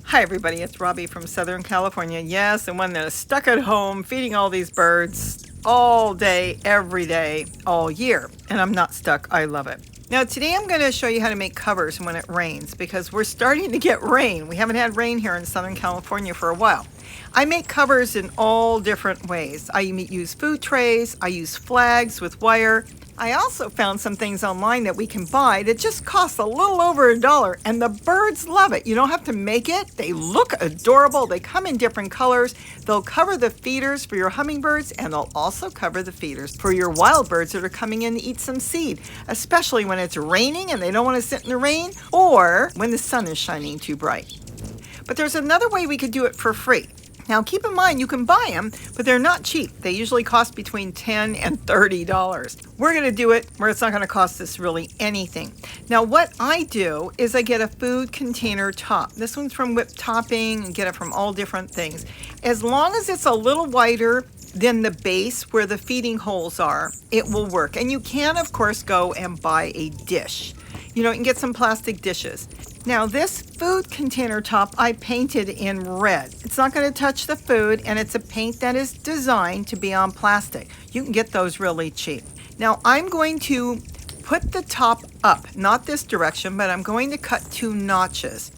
Hi everybody, it's Robbie from Southern California. Yes, the one that is stuck at home feeding all these birds all day, every day, all year. And I'm not stuck, I love it. Now today I'm going to show you how to make covers when it rains because we're starting to get rain. We haven't had rain here in Southern California for a while. I make covers in all different ways. I use food trays, I use flags with wire. I also found some things online that we can buy that just cost a little over $1 and the birds love it. You don't have to make it. They look adorable. They come in different colors. They'll cover the feeders for your hummingbirds and they'll also cover the feeders for your wild birds that are coming in to eat some seed, especially when it's raining and they don't want to sit in the rain or when the sun is shining too bright. But there's another way we could do it for free. Now keep in mind you can buy them, but they're not cheap. They usually cost between $10 and $30. We're going to do it where it's not going to cost us really anything. Now what I do is I get a food container top. This one's from Whip Topping and get it from all different things. As long as it's a little wider than the base where the feeding holes are, it will work. And you can of course go and buy a dish. You can get some plastic dishes. Now this food container top I painted in red. It's not going to touch the food and it's a paint that is designed to be on plastic. You can get those really cheap. Now I'm going to put the top up, not this direction, but I'm going to cut 2 notches.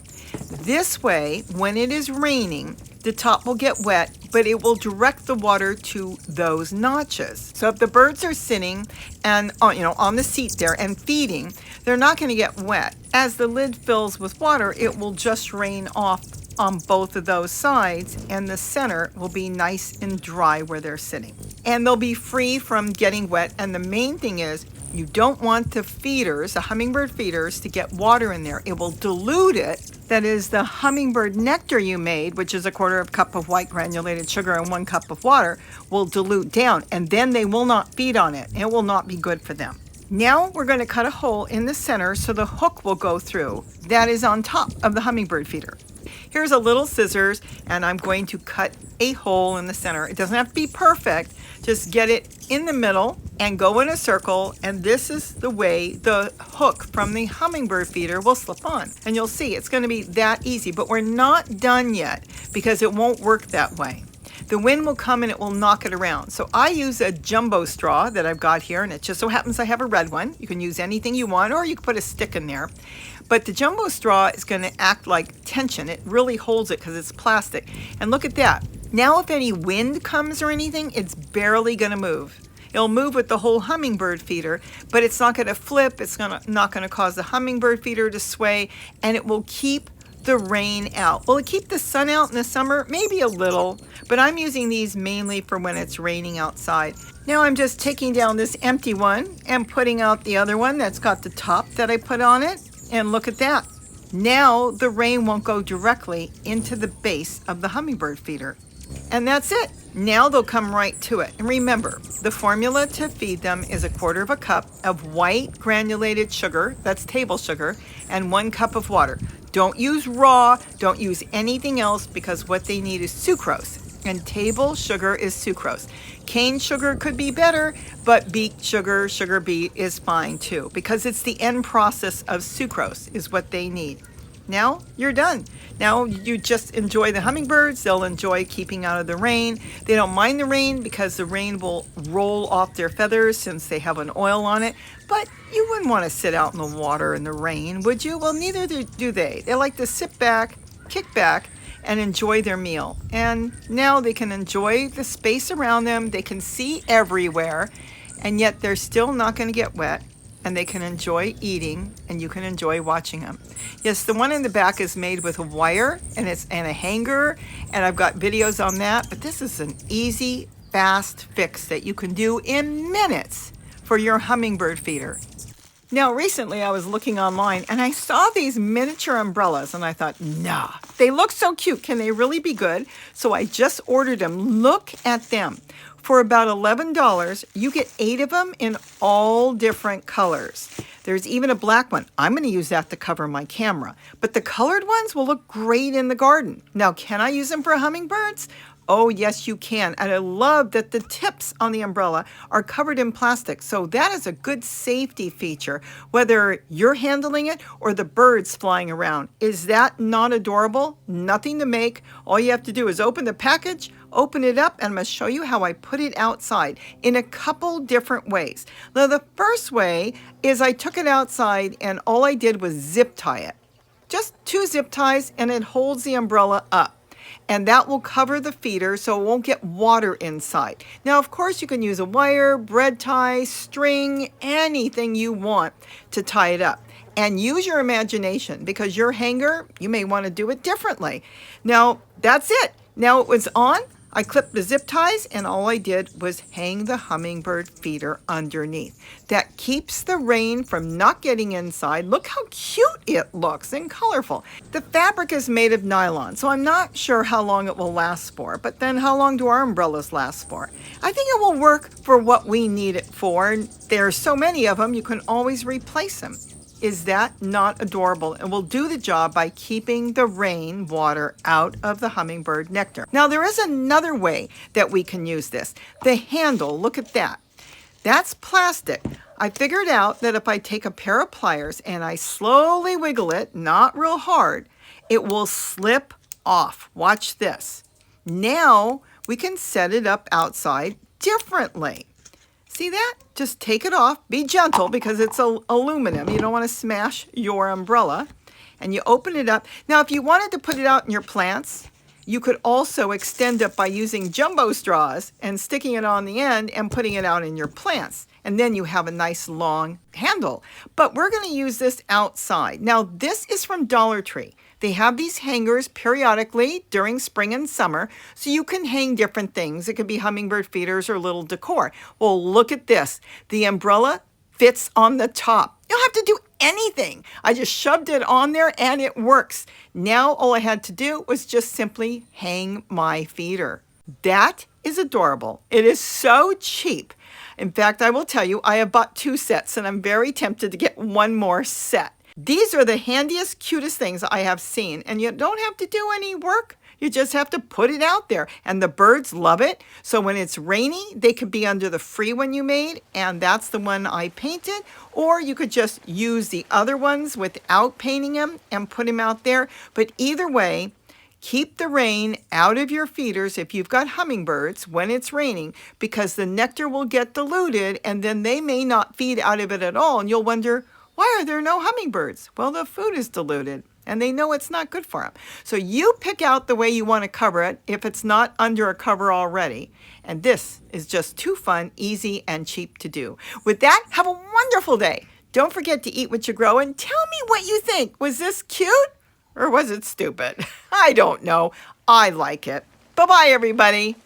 This way, when it is raining, the top will get wet, but it will direct the water to those notches. So if the birds are sitting and on the seat there and feeding, they're not going to get wet. As the lid fills with water, it will just rain off on both of those sides and the center will be nice and dry where they're sitting. And they'll be free from getting wet. And the main thing is you don't want the feeders, the hummingbird feeders, to get water in there. It will dilute it. That is the hummingbird nectar you made, which is a 1/4 cup of white granulated sugar and 1 cup of water, will dilute down and then they will not feed on it. It will not be good for them. Now we're going to cut a hole in the center so the hook will go through. That is on top of the hummingbird feeder. Here's a little scissors and I'm going to cut a hole in the center. It doesn't have to be perfect. Just get it in the middle and go in a circle, and this is the way the hook from the hummingbird feeder will slip on. And you'll see it's going to be that easy, but we're not done yet because it won't work that way. The wind will come and it will knock it around. So I use a jumbo straw that I've got here, and it just so happens I have a red one. You can use anything you want, or you can put a stick in there. But the jumbo straw is going to act like tension. It really holds it because it's plastic. And look at that. Now if any wind comes or anything, it's barely going to move. It'll move with the whole hummingbird feeder, but it's not going to flip. It's not going to cause the hummingbird feeder to sway, and it will keep the rain out. Will it keep the sun out in the summer? Maybe a little, but I'm using these mainly for when it's raining outside. Now I'm just taking down this empty one and putting out the other one that's got the top that I put on it. And look at that. Now the rain won't go directly into the base of the hummingbird feeder. And that's it. Now they'll come right to it. And remember, the formula to feed them is a 1/4 cup of white granulated sugar, that's table sugar, and 1 cup of water. Don't use raw, don't use anything else because what they need is sucrose. And table sugar is sucrose. Cane sugar could be better, but beet sugar, sugar beet is fine too because it's the end process of sucrose is what they need. Now you're done. Now you just enjoy the hummingbirds. They'll enjoy keeping out of the rain. They don't mind the rain because the rain will roll off their feathers since they have an oil on it. But you wouldn't want to sit out in the water in the rain, would you? Well, neither do they. They like to sit back, kick back, and enjoy their meal. And now they can enjoy the space around them. They can see everywhere, and yet they're still not going to get wet. And they can enjoy eating, and you can enjoy watching them. Yes, the one in the back is made with a wire and a hanger, and I've got videos on that, but this is an easy, fast fix that you can do in minutes for your hummingbird feeder. Now, recently I was looking online and I saw these miniature umbrellas and I thought, nah, they look so cute. Can they really be good? So I just ordered them. Look at them. For about $11, you get 8 of them in all different colors. There's even a black one. I'm going to use that to cover my camera. But the colored ones will look great in the garden. Now, can I use them for hummingbirds? Oh, yes, you can. And I love that the tips on the umbrella are covered in plastic. So that is a good safety feature, whether you're handling it or the birds flying around. Is that not adorable? Nothing to make. All you have to do is open the package, open it up, and I'm going to show you how I put it outside in a couple different ways. Now, the first way is I took it outside and all I did was zip tie it. Just 2 zip ties, and it holds the umbrella up. And that will cover the feeder so it won't get water inside. Now, of course, you can use a wire, bread tie, string, anything you want to tie it up. And use your imagination, because your hanger, you may want to do it differently. Now, that's it. Now it was on. I clipped the zip ties, and all I did was hang the hummingbird feeder underneath. That keeps the rain from not getting inside. Look how cute it looks and colorful. The fabric is made of nylon, so I'm not sure how long it will last for. But then how long do our umbrellas last for? I think it will work for what we need it for. There's so many of them, you can always replace them. Is that not adorable? And will do the job by keeping the rain water out of the hummingbird nectar. Now, there is another way that we can use this. The handle, look at that. That's plastic. I figured out that if I take a pair of pliers and I slowly wiggle it, not real hard, it will slip off. Watch this. Now we can set it up outside differently. See that? Just take it off. Be gentle because it's aluminum. You don't want to smash your umbrella. And you open it up. Now, if you wanted to put it out in your plants, you could also extend it by using jumbo straws and sticking it on the end and putting it out in your plants. And then you have a nice long handle. But we're going to use this outside. Now, this is from Dollar Tree. They have these hangers periodically during spring and summer, so you can hang different things. It could be hummingbird feeders or little decor. Well, look at this. The umbrella fits on the top. You don't have to do anything. I just shoved it on there and it works. Now all I had to do was just simply hang my feeder. That is adorable. It is so cheap. In fact, I will tell you, I have bought 2 sets and I'm very tempted to get one more set. These are the handiest, cutest things I have seen, and you don't have to do any work. You just have to put it out there, and the birds love it. So when it's rainy, they could be under the free one you made, and that's the one I painted. Or you could just use the other ones without painting them and put them out there. But either way, keep the rain out of your feeders if you've got hummingbirds when it's raining, because the nectar will get diluted, and then they may not feed out of it at all, and you'll wonder, why are there no hummingbirds? Well, the food is diluted, and they know it's not good for them. So you pick out the way you want to cover it if it's not under a cover already. And this is just too fun, easy, and cheap to do. With that, have a wonderful day. Don't forget to eat what you grow, and tell me what you think. Was this cute or was it stupid? I don't know. I like it. Bye-bye, everybody.